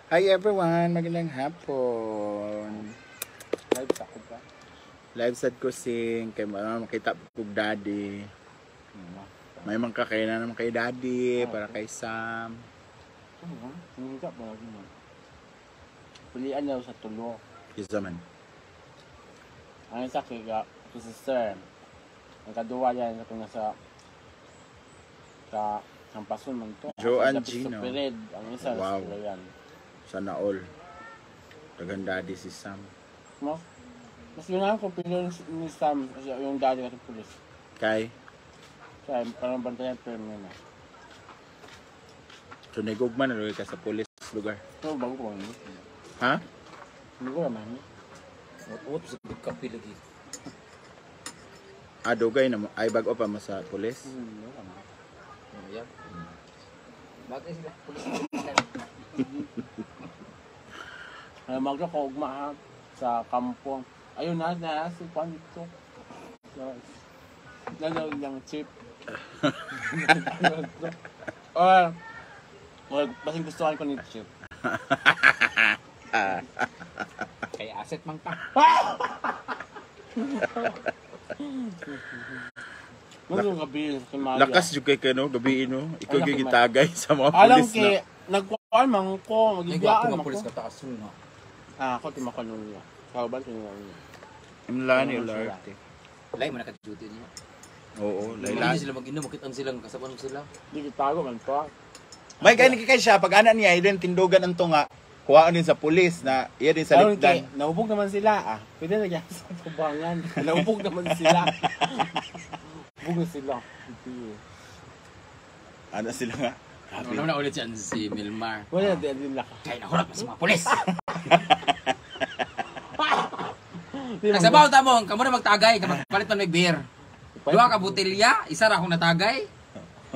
Hi everyone, magandang hapon. Live sa ako ba? Live sad ko sing kay makita kog daddy. May mga kakainan naman kay daddy para kay Sam. Sinigap ba lagi mo? Pilihan daw sa tulo. Isa man. Ang isa kay sister. Ang kaduwa yan kung nasa kampason man to. Joanne Sa Gino. Pired. Ang isa Wow. sa yan. Sana all. Dagang daddy si Sam. Mas ganahan ko pilihan ni Sam kasi yung daddy ka sa pulis. Kay Kaya parang bantayan pero na. so nagugman na ka sa police lugar. Pero bago ko ano? Ha? Hindi ko naman. What sa kape lagi? Dugay na mo ay bago pa mo sa police. Hindi ko naman. Yan. Bakit sila pulis? Maglo ko ugma ha sa kampo. Ayun na si Juan dito. Nalaw yung chip. Basing gustuhan ko ni chip. Kaya asset mang ta. Maglo gabi kay Maria. Lakas jud kay kano gabi no. Ikaw Ay, gyud gitagay sa mga Alam police kay na. nagkuan man ko, Ay, magibiyaan ako man pulis ko. ka taas no. Ako ti makanun niya. Kauban ti niya. Imlani ularte. Lay man naka-duty niya. Oo, Hindi layla. sila mag-inom, makitaan silang kasabanon sila. Di tago man to. May gani kay siya pag ana niya idin tindugan ang tunga. Kuhaan din sa pulis na iya din sa Ayun kay lipdan. naubog naman sila Pwede na yan sa tubangan. Naubog naman sila. Ubog sila. Ano sila nga? Ano na ulit yan si Milmar. Wala din laka. Kaya nahulap sa mga pulis. Di man- Nagsabaw ta mo, kamo na magtagay kapag palit man may beer. Dua ka botelya, isa ra akong natagay.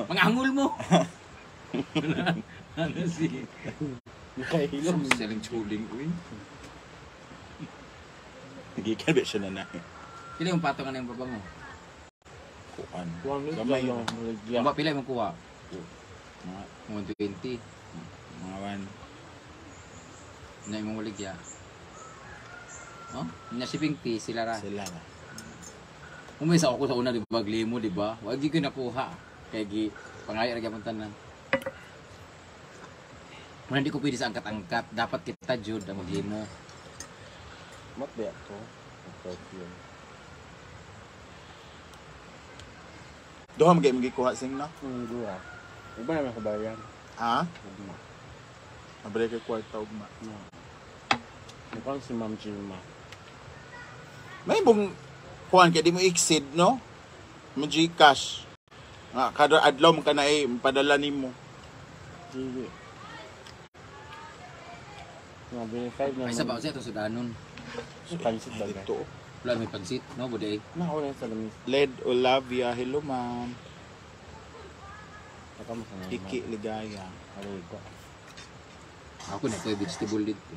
Mga angol mo. Ano si Nakahilom. Selling chuling uy. Nagikan ba siya na na? Pila yung patungan ng babango? Kuan. Wang Gamay yung Yung ba pila yung kuha? Mga, 120. mga one. Na imong waligya. Oh, nya shipping fee sila ra. Sila na. Umisa ako sa una di ba glimo di ba? Wag gi ko nakuha. Kaya gi pangaya ra gyapon tanan. Kung hindi ko pwede sa angkat-angkat, dapat kita jud ang maglimo. Mat ba to? Perfume. Duha magay magikuha sing no? Dua. Iba naman kabayan. Ha? Ugma. Mabre kay kwarta ugma. Mukhang si Ma'am Gilma. May bong kuan kay di mo exceed no? Mo Gcash. Nga kada adlaw man kana padala nimo. Hindi. Mga verified naman. Ay sa bawsa to sudanon. Pansit ba? Dito. Wala may pansit, no buday. Nauna sa lamis. Led Olavia, hello ma'am. Saka mo sa naman. Iki ligaya. Aray ko. Ako na ko vegetable dito.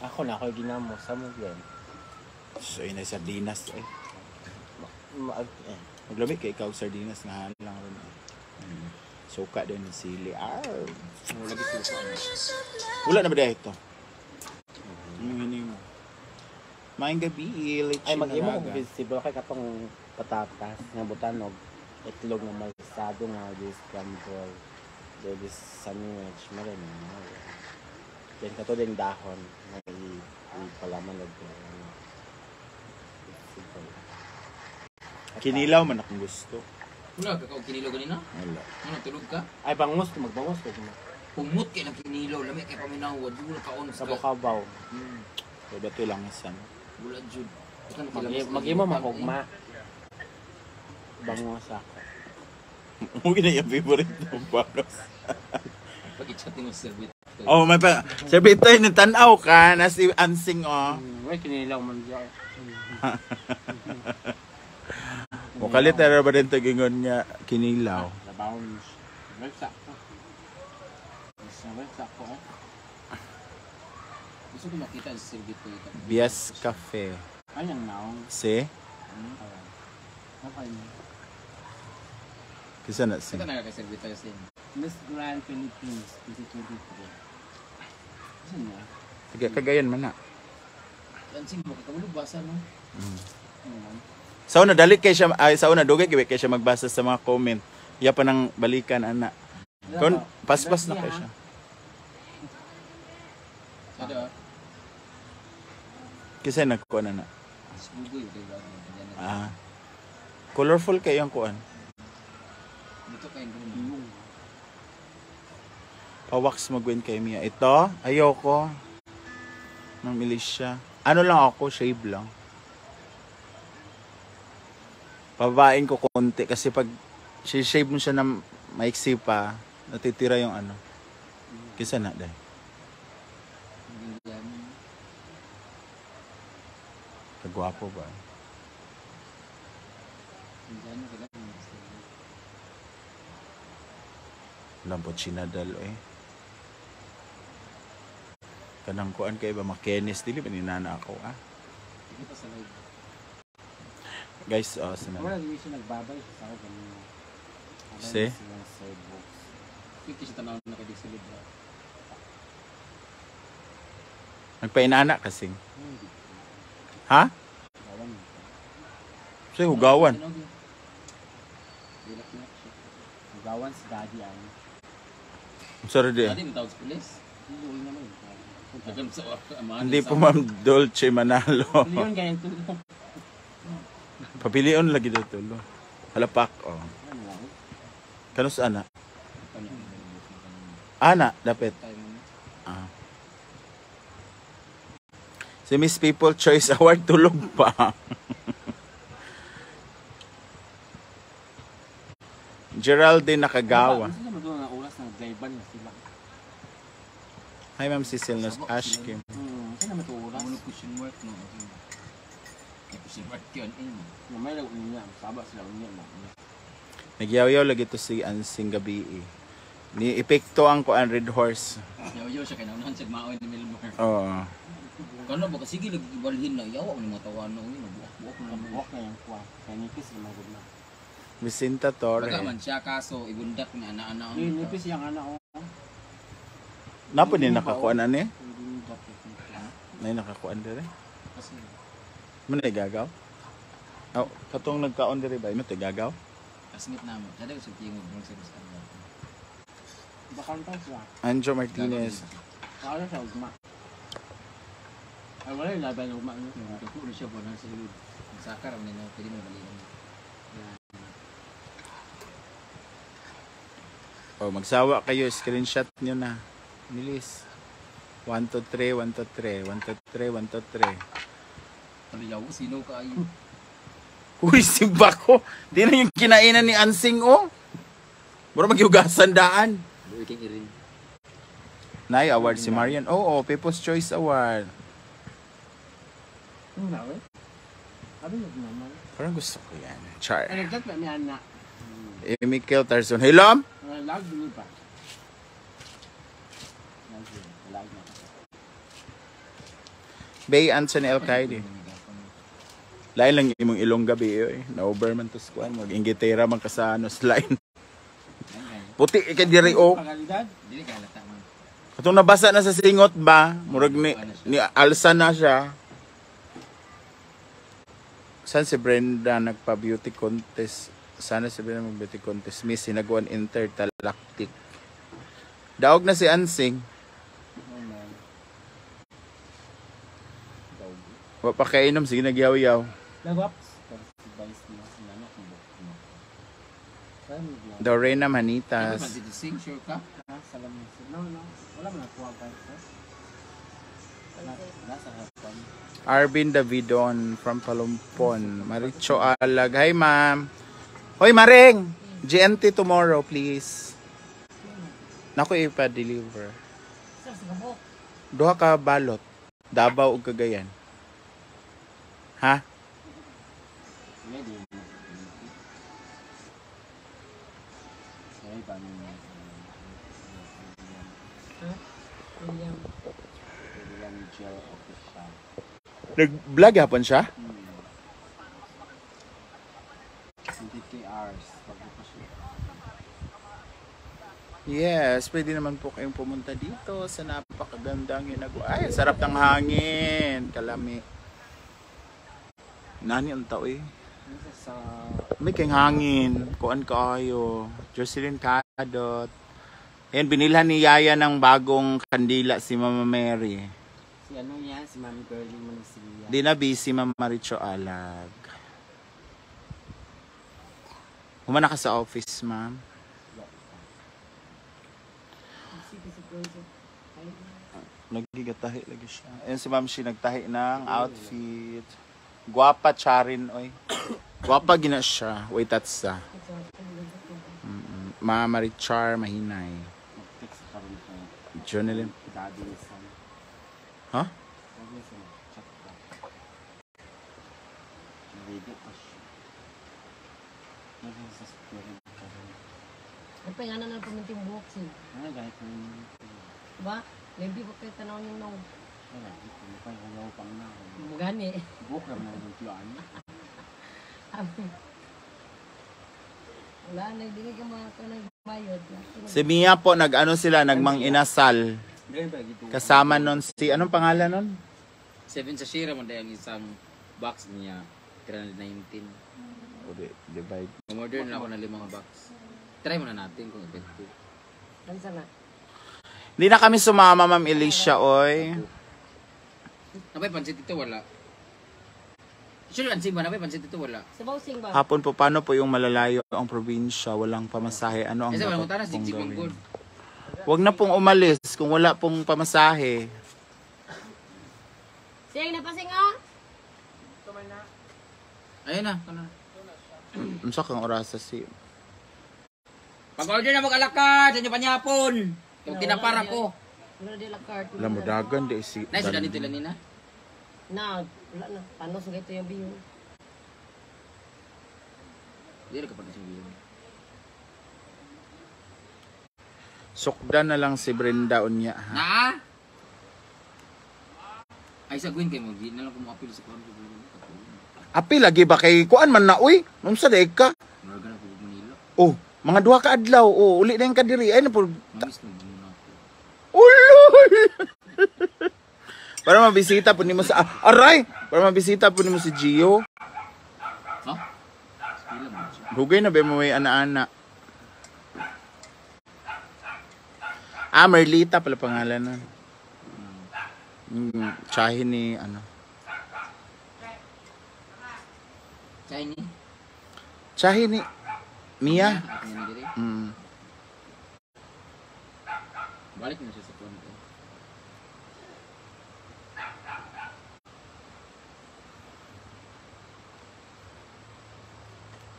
Ako na ako ginamo sa mo yan. So inay sardinas eh. Maglami kay ikaw sardinas nga lang ron. Suka din ng sili. Wala gid sila. Wala na ba dahil ito? Hini mo. Maayong gabi, Lich. Ay mag-imo kung vegetable kay katong patatas nga butanog. Itlog na malsado nga this scramble. This sandwich meron na. Then kato din dahon na palaman og Kinilaw man akong gusto. Wala ka kog kinilo ganina? Wala. Ano tulog ka? Ay bangus magbangus ko Pumut kay nang kinilo, lami kay paminaw, wala ka on sa sa bukabaw. So, dato lang isan. Wala jud. Mag-imo mahugma. Bangus ako. Mungkin na yung favorite ng banos. Pag-chat mo service. Oh, may pa. Sabi ito yung tanaw ka na si Ansing, oh. May kinilaw man diyan. Mukalit na ba din tagingon niya kinilaw? The bounce. Bagsak ko. Bagsak ko. Gusto ko makita ang service ko ito. Bias Cafe. Ayang naong. Si? Okay. Kisa na si? Ito na kay service tayo sin. Miss Grand Philippines 2023. Kasi niya. Sige, kagayan man na. Ansing mo kakamulog basa no. Sa una, dali kay siya, ay, sa una, dugay kay siya magbasa sa mga comment. Iya pa nang balikan, ana. Kon, paspas na kay siya. Sada. Kasi nagkuha na. Subugoy kay ba. Ah. Colorful kayo ang kuan. Dito kay green. Pawax magwin kay Mia. Ito, ayoko. Mamili siya. Ano lang ako, shave lang. Pababain ko konti kasi pag shave mo siya na maiksi pa, natitira yung ano. Kisa na dahil. Kagwapo ba? Lambot sinadal eh. Kanang kuan kay ba makenis dili paninana ako ah. Sige pa sa live. Guys, sana. Wala din siya nagbabay sa ako kanina. Si? Piki siya tanaw na kay di sa live. Nagpainana kasi. Ha? Say hugawan. Dilak na siya. Hugawan si daddy ang. Sorry di. Dati mo tawag sa pulis. Hindi naman. Agam sa amahan. Hindi po Ma'am Dolce Manalo. Yun ganyan tulong. Papilion lagi daw tulo. Halapak oh. Ano lang? Kanus ana? Ana dapat. Ah. Si Miss People Choice Award tulog pa. Geraldine Nakagawa. Sila mo doon ang oras ng drive-ban na sila. Hi Ma'am Cecil Nos Ashkim. Sila mo ito oras? Ano question mark no? Question mark yun. May lang unya. Saba sila unya mo. Nagyaw-yaw lagi to si Ansing gabi eh. Ni epekto ang kuan Red Horse. Yaw-yaw siya kinaunahan sa maoy ni Milmar. Oo. Kano ba sige nagbalhin na yawa ni mga tawanan ni buwak na Buwak na yung kuwa. Kaya nipis na magod na. Vicenta Torre. man siya kaso ibundak ni ana-ana. Nipis yung anak ko. Napo ni nakakuan ani? Hindi dapat. Nay nakakuan dire. Kasi Mo na gagaw? Oh, katong nagkaon dire ba? Mo gagaw? kasmit na mo. Kada sa tingog ng sa gusto. Bakanta siya. Anjo Martinez. Kaya siya ugma. Ay wala yung laban ng ugma. Dako na siya po na sa sulod. Sakar ang nino pwede mo balhin. Oh, magsawa kayo, screenshot nyo na. Bilis. 1 2 3 1 2 3 1 2 3 1 2 3. Ano yaw sino ka ayo? Uy, si Bako. Di na yung kinainan ni Ansing, oh. Bro, maghiugasan daan. Buwi king iring. Nay, award si Marian. Oo, People's Choice Award. Ano na eh? Sabi niyo naman. Parang gusto ko yan. Char. Ay nagdat pa niya na. Mikel Tarzon. Hey, Lam! Lag din pa. Lag na. Bay Anthony Alcaide. Lain lang imong ilong gabi, eh. Na-over man to squad. Mag-ingitera man ka sa ano, slime. Puti ka diri, oh. Pagalidad. Dili ka halata man. Katong nabasa na sa singot ba? Murag ni alsa na siya. Saan si Brenda nagpa-beauty contest? Sana si Brenda mag-beauty contest. Miss, sinaguan intergalactic. Daog na si Ansing. Wa pa kainom, sige nagyaw-yaw. Lagops. Vice mo sila na kung Dorena Ano Manitas. man dito sing sure ka? salamin. No. Wala mo na kuha guys. Nasa hapon. Arvin Davidon from Palumpon. Maricho Alag. Hi, ma'am. Hoy, Maring! GNT tomorrow, please. Naku, ipa-deliver. Duha ka balot. Davao ug Cagayan. Ha? Ready. Sorry, paano mo? William Gel Official. Nag-vlog hapon siya? 23 hours. Pagbukas siya. Yes, pwede naman po kayong pumunta dito sa napakagandang ginagawa. Ay, sarap ng hangin. Kalami. Nani ang tao eh. Sa May kayong hangin. Kuan kaayo. Jocelyn Cadot. Ayan, binilhan ni Yaya ng bagong kandila si Mama Mary. si ano niya, si Mami Girlie Manisilia. Di na busy Mama Maricho Alag. Humana ka sa office, ma'am. Nagigatahi lagi siya. Ayan si ma'am, siya nagtahi ng outfit. Guwapa charin, oy. Guwapa gina siya. Wait, that's Mama Richar, mahinay. Nag-text ka rin ko. Jonelyn. Daddy ni Sam. Ha? Daddy ni Sam. Chat ka. Video pa siya. Naging sa spirit ka rin. Ang pangalan ng paminting buhok siya. Ano ganit ko yung... Diba? Maybe pa kayo tanaw niyo nung Wala, dito mo pa yungulaw pang na. gani. Buhok naman ang yung tiyaan. Wala, nagdili ka mga ka nagbayod. Si Mia po, nag-ano sila, nagmang inasal. Ganyan ba dito? Kasama nun si, anong pangalan nun? 7 sa shira mo dahil ang isang box niya. 319. O, divide. Umorder na ako ng 5 box. Try muna natin kung effective. Ano sana? Hindi na kami sumama, Ma'am Alicia, oy. Nabay pansit ito wala. Sure, ansin ba? Nabay pansit ito wala. Sa Bausing ba? Hapon po, paano po yung malalayo ang probinsya? Walang pamasahe. Ano ang Kasi walang dapat utana, pong sigsig gawin? good. Huwag na pong umalis kung wala pong pamasahe. Siyang napasing ah! Ayun na, kana. Unsa kang orasa si... Pag-order na mag-alakad sa inyo panyapon. Yung kinapara ko. Wala di la card. Alam mo, dagan di si... Nice, so ganito lang nina. Na, wala na. Paano sa ito yung biyo? Hindi rin kapag nasibihin. Sukdan na lang si Brenda unya. Ha? Na? Ay, sa Gwen kayo mo. Di na lang kumapil sa kwan. Api lagi ba kay kuan man na uy? Nung sa ka? Marga na po Manila. Oh, mga duha ka adlaw. Oh, uli na yung kadiri. Ay na po. Mamiss mo muna ako. Ulol! Para mabisita po ni mo sa... aray! Para mabisita po ni mo si Gio. Ha? Pila mo siya. Hugay na ba mo may ana-ana? Merlita pala pangalan na. Tsahin ni ano. Chiny? Tsahin ni Mia. At nga nagiri. Balik na siya sa kwan ko.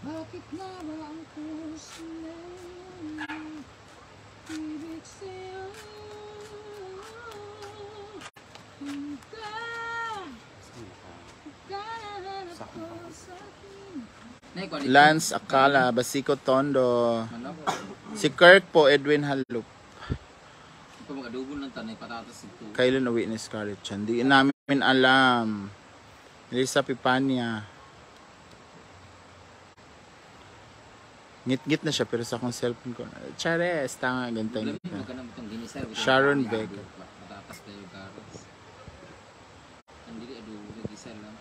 Bakit na ba ang puso na ibig sa'yo? Lance Akala, Basico Tondo. Manok. Si Kirk po, Edwin Halup. Ito mag-adobo ng tanay, patatas ito. Kailan uwi ni Scarlett Chan? Di namin alam. Elisa Pipania. Ngit-ngit na siya pero sa akong cellphone ko. Chares, tanga, ganito Problema yun. mo ka na itong ginisar. Sharon Beck. Patatas kayo karos. Hindi ka adobo, gisar lang.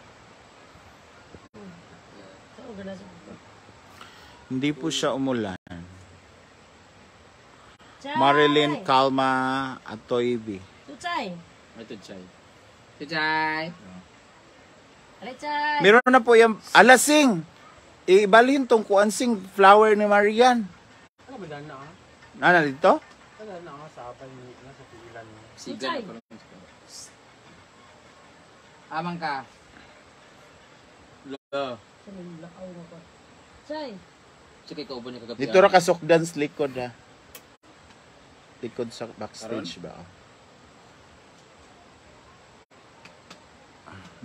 Saan ka na sa ito? Hindi po siya umulan. Chay! Marilyn Calma Atoybi. Tuchay! Ito, Chay. Ito, Chay. Alay, Chay! Meron na po yung alasing. Ibalhin tong kuansing flower ni Marian. Ano ba na ah? Ano dito? Ano na ah? Sa apay ni nasa pilan mo. Siga Chay. na pala. Amang ka. Lo. Saan yung lakaw na ko? Chay! Sige, kauban niya kagabi. Dito ra kasukdan sa likod ha. Likod sa backstage ba?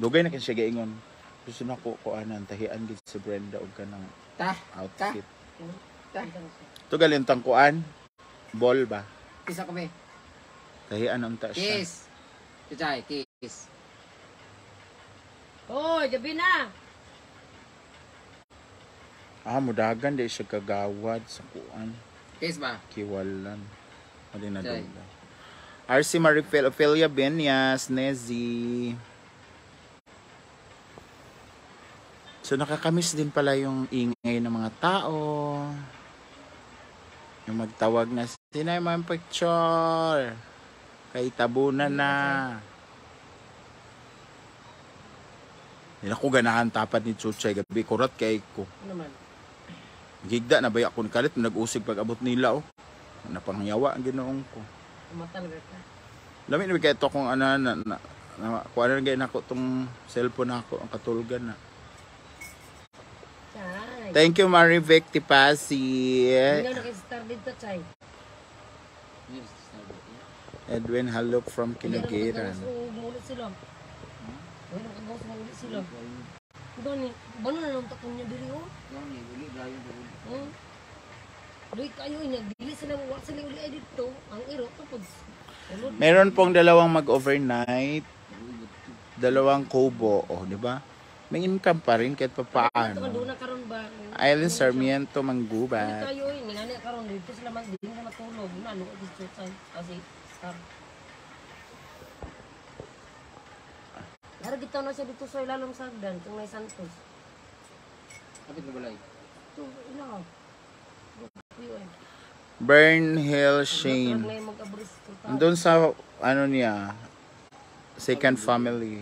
Dugay na kin siya gaingon. Gusto na ko kuanan tahian gid si Brenda og kanang Ta. outfit. Ta. To galintang kuan. Ball ba? Kiss ako, be. Tahian unta siya. Kiss. Ito, Chay. Kiss. Oh, gabi na! Mudagan di siya kagawad sa kuan. Case ba? Kiwalan. Mali na Chay. doon. RC Marifel, Ophelia Benyas, Nezi. So nakakamiss din pala yung ingay ng mga tao. Yung magtawag na, sino yung mga picture? Kay tabunan na. Hindi ako ganahan tapad ni Chuchay. Gabi kurat kay ko. Ano man? Gigda na baya akong kalit. Nag-usig pag abot nila. Napangyawa ang ginoong ko. Umatalaga ka. Lami na kaya ito kung ano kung ano na ako itong cellphone ako. Ang katulgan na. Chay. Thank you Marivic Tipasi. Hindi na nag-star dito, Chay. Edwin Halok from Kinagiran. Umulit sila. Ay, nakagawas na ulit sila. Gani, bano na lang takon niya diri, oh? Oh. Doy kayo, dili sila wala sila uli ay dito. Ang iro, tapos. Meron pong dalawang mag-overnight. Dalawang kubo. Oh, di ba? May income pa rin kahit pa paano. Doon na karon ba? Island Sarmiento, Dili Manggubat. kayo, ngani karon dito sila magdili na matulog. Ano, dito Chay. Kasi, star. Laro gitaw na siya dito sa ilalong sagdan, kung may Santos. Kapit na balay. Ito, ilaw. Yun. Burn Hill Shane. May mag-abris. Doon sa ano niya, second family.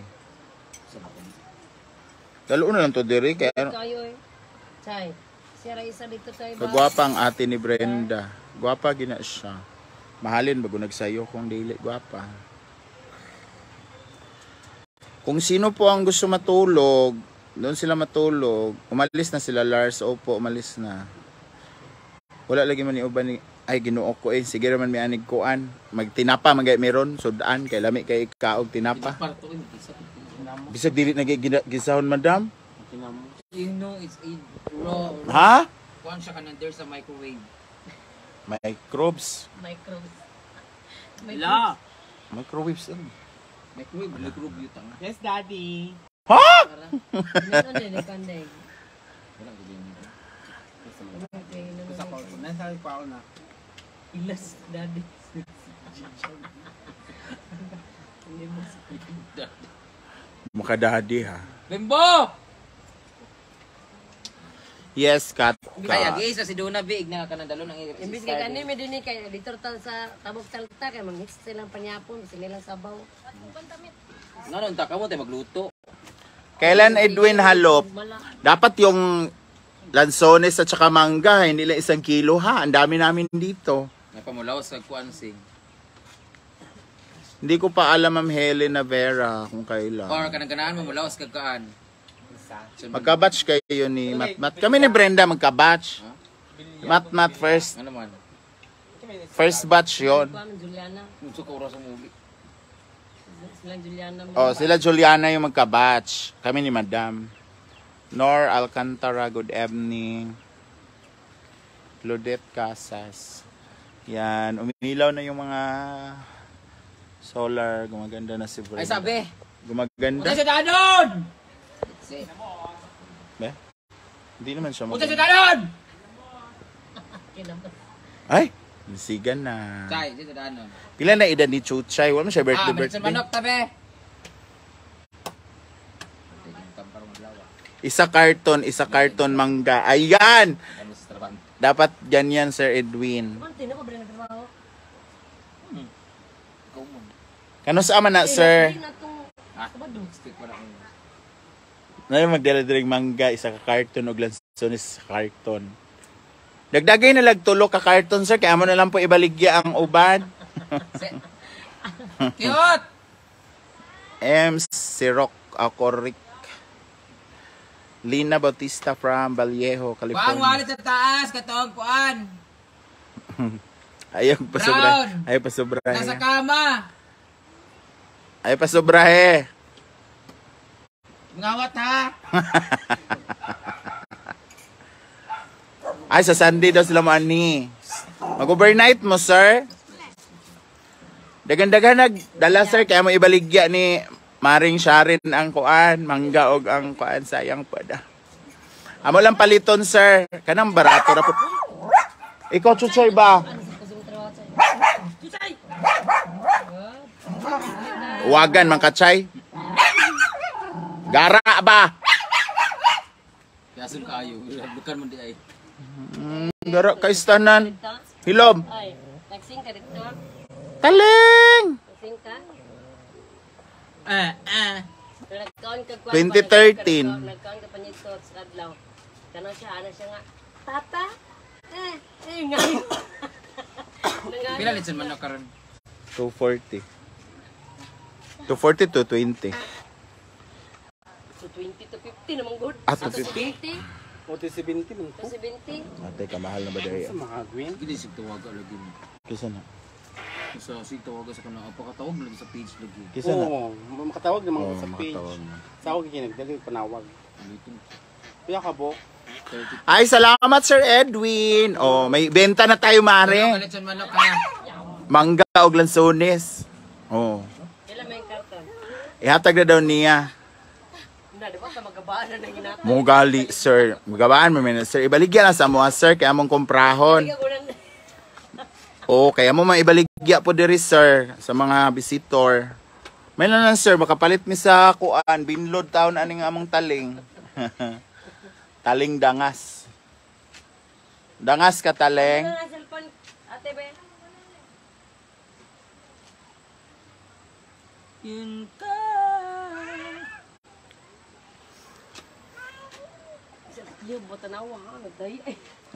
Dalo na lang to diri kaya Kayo eh. Chay. Siya isa dito tayo ba? kagwapa ang ate ni Brenda. Gwapa gina siya. Mahalin bago nagsayo kung dili gwapa. Kung sino po ang gusto matulog, doon sila matulog. Umalis na sila Lars. Opo, umalis na. Wala lagi man ni uban ni ay Ginoo ko eh. Sige raman may anig kuan. Magtinapa magay meron sudaan kay lami kay kaog tinapa. Bisag dili nagigisahon madam? You know, it's a raw. Ha? Kuhan siya ka na there's a microwave. Microbes. Microbes. La! Microwaves ano? Microwave yutang. Yes, Daddy. Ano din, kanday. Wala ko din nito. Nasabi pa ako na. Ilas, daddy. Makadadi ha. Bimbo! Yes, kat. Kaya guys, si Dona Big na ka dalo ng Imbis ka kani may dinhi kay dito tal sa tabok talta kay mangix silang panyapon, sila lang sabaw. Ano unta ka mo tay magluto. Kailan Edwin Halop? Mala. Dapat yung lansones at saka mangga, hindi lang 1 kilo ha. Ang dami namin dito. Napamulawas sa kuan sing. Hindi ko pa alam Ma'am Helen Vera kung kailan. Or kanang-kanaan mo mulawas kag kaan. Magka-batch kayo ni Matmat. Kami ni Brenda magka-batch. Matmat first. Ano man? First batch yon. Kuan Juliana, Unsa ka oras sa movie? sila Juliana. Oh, sila Juliana yung magka-batch. Kami ni Madam. Nor Alcantara, good evening. Claudette Casas. Yan, umilaw na yung mga solar. Gumaganda na si Brenda. Ay sabi. Gumaganda. Unsa sa danon? Be? Hindi naman siya Unsa sa maganda. danon? Ay, nasigan na. Chay, sa danon. Pila na edad ni Chuchay? Wala mo siya birthday Birthday birthday. manok tabe. Isa karton mangga. Ayan! Dapat ganyan, Sir Edwin. Man tino ko ba nagtrabaho? Kano sa ama na, Sir? Sabado. Stick pa na ko. Na magdala-daling mangga, isa ka karton o lansones sa karton. Dagdagay na tulo ka karton, Sir. Kaya mo na lang po ibaligya ang uban. Cute! M. Sirok Akorik. Lina Bautista from Vallejo, Kuan California. wallet sa taas katong kuan. Ayaw pa sobra. Brown. Ayaw pa sobra. Nasa kama. Ayaw pa sobra eh. Ngawat ha. Ay, sa Sunday daw sila mo ani. Mag-overnight mo, Sir. Dagan-dagan nagdala, Sir. Kaya mo ibaligya ni Maring Sharon ang kuan. Mangga og ang kuan. Sayang pa da. Amo lang paliton, Sir. Kanang barato na po. Ikaw, Chuchay ba? Ano sa kasuntrawa sa Chuchay! Wagan, man kachay. Gara ba? Yasun kayo. Bukan mo di ay. Gara ka istanan. Hilom. Ay, nagsing ka dito. Taling! Nagsing ka. Eh. Nagkaon ka 2013. Nagkaon ka pa nito sa adlaw. Kano siya, ano siya nga. Tata? Nga. Pila litson man na karon? 240. 240 to 20. So 20 to 50 naman good. Ah, to Sa 50. 70. O, 70 man Sa 70. Ate, kamahal na ba dahil? Sa mga green. Gili sig tawaga lagi mo. Kisa na. Sa sig tawaga sa kana apakatawag lagi sa page lagi. Kisa na. Oo, makatawag naman Oo, sa page. makatawag na. Sa ako ginagdali, panawag. Dito Kaya ka, Bo? 30. Ay, salamat Sir Edwin. Oh, may benta na tayo, mare. Litson man na kaya. Mangga o lansones. Oh. Kailan may karton? Ihatag na daw niya. Na, di ba ka magabaan na nang hinata? Mugali, sir. Magabaan mo, man, sir. Ibaligyan na sa mo, sir. Kaya mong komprahon. Oo, kaya mo maibaligya po diri, sir. Sa mga visitor. May na lang, sir. Makapalit mi sa kuan. Binload taon aning among taling. Taling dangas. Dangas ka, taleng. Ano nga cellphone, ate be? Yun ka. Yung botanawa ha, nagday.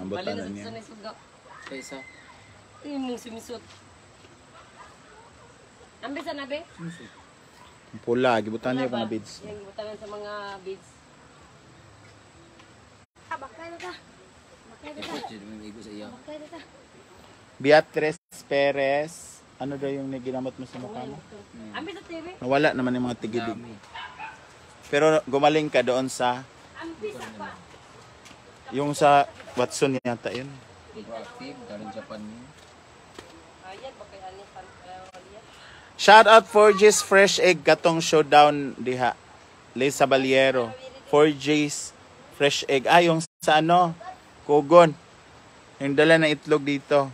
Ang Bali botanan na niya. sa nisuga. Sa isa. Yung mong sumisot. Ambil sa nabe? Pula. Gibutan niya mga beads. Yung butangan sa mga beads. Ah, bakay na ta. Bakay na ta. Effort yun yung igo sa iya. Bakay na ta. Beatrice Perez. Ano daw yung ginamot mo sa mukha mo? Ambil sa TV. Nawala naman yung mga tigidig. Dami. Pero gumaling ka doon sa Ambil sa pa. yung sa Watson yata yun. Proactive. Karon Japan yun. Ayan, bakay ani pan. Ayan. Shout out 4G's Fresh Egg katong showdown diha. Lisa Baliero. 4G's Fresh Egg. Ah, yung sa ano? Kugon. Yung dala na itlog dito.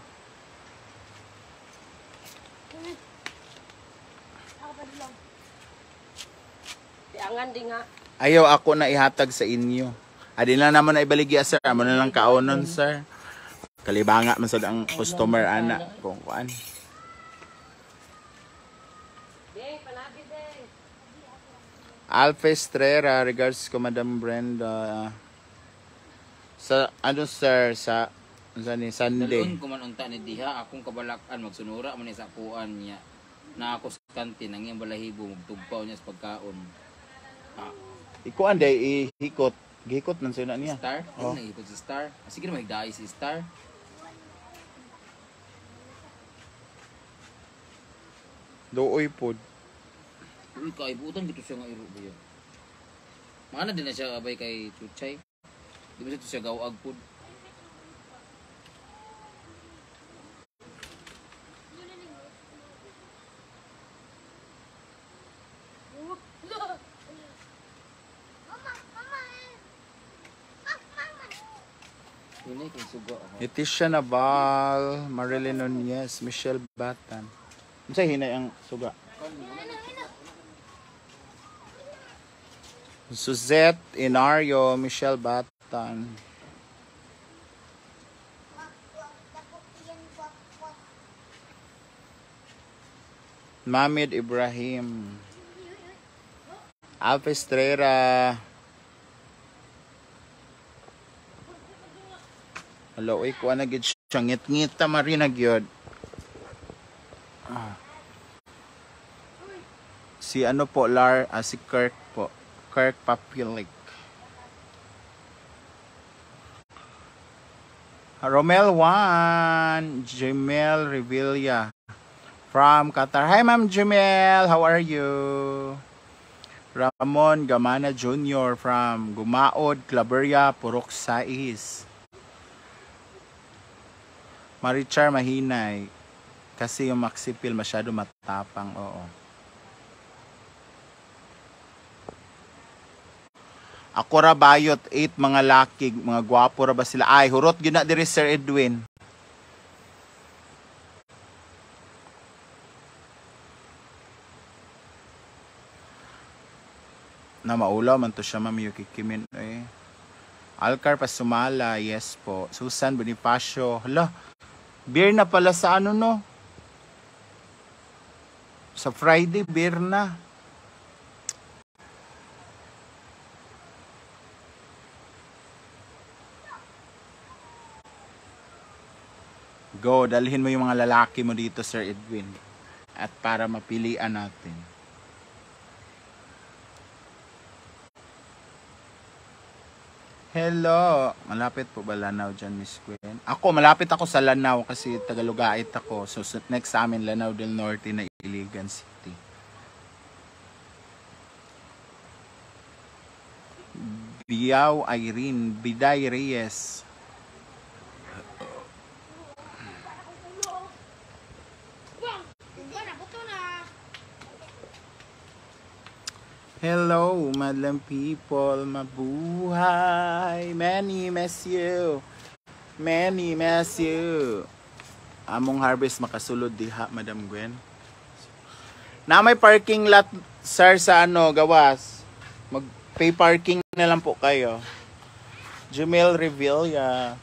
Tiangan din nga. Ayaw ako na ihatag sa inyo. Adi na naman na ibaligya, sir. Amo na lang kaonon, sir. Kalibanga man sa ang customer, ana. Kung kuan. Deng, panabi deng. Alfa Estrera, regards ko Madam Brenda. Sa ano, sir, sa ni Sunday. Dalon ko man unta ni diha akong kabalakan magsunura man ni sa kuan niya. Na ako sa kantin ang iyang balahibo magtugpaw niya sa pagkaon. Ah, Ikuan day ihikot. Gihikot man sila niya. Star? Oh. Ano nag-ikot si Star? Sige na magdai si Star. Dooy pod. Uy, kaibutan dito siya nga iro ba yun? Mga na din na siya abay kay Chuchay. Di ba siya gawag pod? Yun ay kung suga ako. Leticia Naval, Marilyn Nunez, Michelle Batan. Unsay hinay ang suga? Suzette Inario, Michelle Batan. Mamid Ibrahim. Alfa Estrera. Hello, ko na gid siya ngit-ngita marina gyud. Si ano po si Kirk po. Kirk Papulik. Romel Juan, Jamel Revilla from Qatar. Hi Ma'am Jamel, how are you? Ramon Gamana Jr. from Gumaod, Claveria, Purok Sais. Marichar mahinay kasi yung Maxipil masyado matapang, oo. Ako ra bayot 8 mga lakig, mga gwapo ra ba sila? Ay, hurot gyud na diri Sir Edwin. Na maulaw man to siya, Ma'am Yuki Kimin. Eh. Alcar Pasumala, yes po. Susan Bonifacio. Hala, beer na pala sa ano no? Sa Friday, beer na. Go, dalhin mo yung mga lalaki mo dito, Sir Edwin. At para mapilian natin. Hello. Malapit po ba Lanao dyan, Miss Gwen? Ako, malapit ako sa Lanao kasi Tagalogait ako. So, next sa amin, Lanao del Norte na Iligan City. Biyaw Irene, Biday Reyes. Hello, madlang people, mabuhay. Many miss you. Many miss you. Among harvest makasulod diha, Madam Gwen. Na may parking lot, sir, sa ano, gawas. Mag-pay parking na lang po kayo. Jumel Revilla.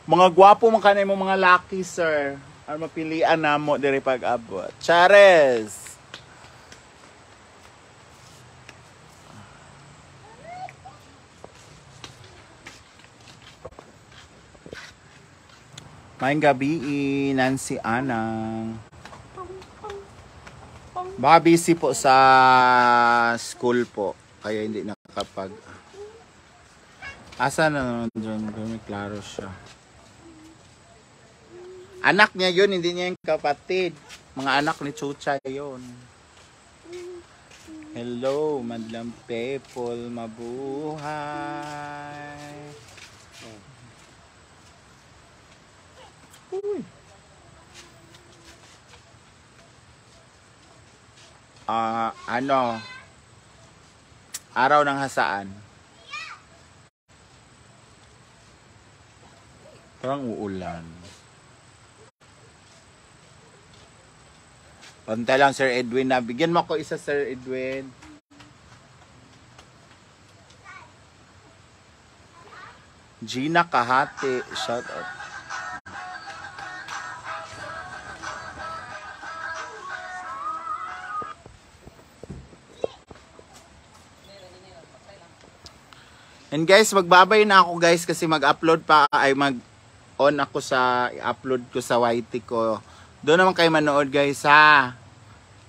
Mga gwapo man kanay mo mga lucky, sir. Ang mapilian na mo diri pag-abot. Chares! Maayong gabi, Nancy Anang. Baka busy po sa school po. Kaya hindi nakapag... Asa na naman dyan? May klaro siya. Anak niya yun, hindi niya yung kapatid. Mga anak ni Chucha yun. Hello, madlang people, mabuhay. Uy. Ano? Araw ng hasaan. Parang uulan. Pantay lang, Sir Edwin, na. Bigyan mo ako isa, Sir Edwin. Gina Kahati. Shout out. And guys, magbabay na ako guys kasi mag-upload pa ay mag-on ako sa i-upload ko sa YT ko. Doon naman kayo manood guys ha.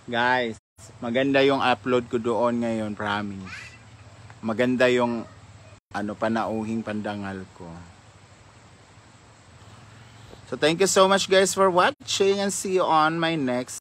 Guys, maganda yung upload ko doon ngayon, promise. Maganda yung panauhing pandangal ko. So thank you so much guys for watching and see you on my next